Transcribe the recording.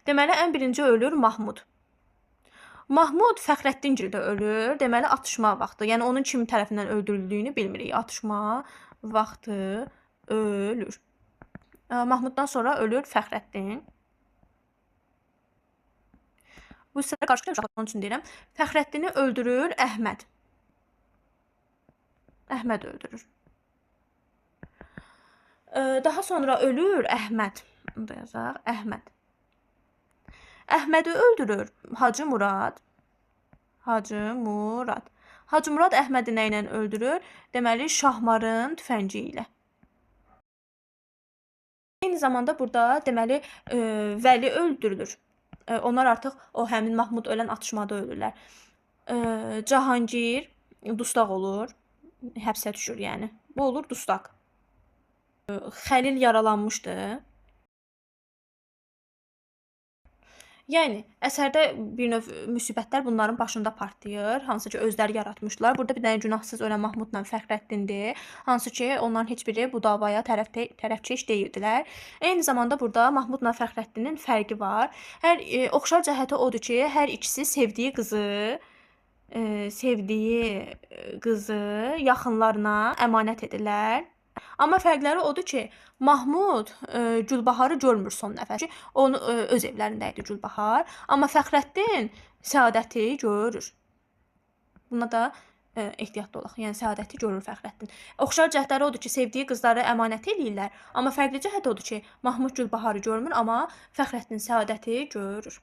Deməli, ən birinci ölür Mahmud. Mahmud Fəxrəddingildə ölür. Deməli, atışma vaxtı. Yəni, onun kim tərəfindən öldürüldüyünü bilmirik. Atışma vaxtı ölür. Mahmuddan sonra ölür Fəxrəddin. Bu hissələr qarşı gəlir, onun üçün deyirəm. Fəxrəddini öldürür Əhməd. Əhməd öldürür. Daha sonra ölür Əhməd. Bunu da yazaq. Əhməd. Əhmədi öldürür Hacı Murad. Hacı Murad. Hacı Murad Əhmədi nə ilə öldürür? Deməli, Şahmarın tüfəngi ilə. Eyni zamanda burada deməli Vəli öldürülür. Onlar artıq o həmin Mahmud ölən atışmada ölürlər. Cahangir dustaq olur. Həbsə düşür yəni. Bu olur dustaq. Xəlil yaralanmışdı. Yəni, əsərdə bir növ müsibətlər bunların başında partlayır, hansı ki, özləri yaratmışlar. Burada bir dənə günahsız ölən Mahmudla Fəxrəddindir, hansı ki, onların heç biri bu davaya tərəfkeş deyildilər. Eyni zamanda burada Mahmudla Fəxrəddinin fərqi var. Oxşar cəhəti odur ki, hər ikisi sevdiyi qızı yaxınlarına əmanət edirlər. Amma fərqləri odur ki, Mahmud Gülbaharı görmür son nəfər. Onu öz evlərində idi Gülbahar. Amma Fəxrəddin Səadəti görür. Buna da ehtiyatlı olaq. Yəni Səadəti görür Fəxrəddin. Oxşar cəhətləri odur ki, sevdiyi qızları əmanət eləyirlər. Amma fərqli cəhət odur ki, Mahmud Gülbaharı görmür, amma Fəxrəddin Səadəti görür.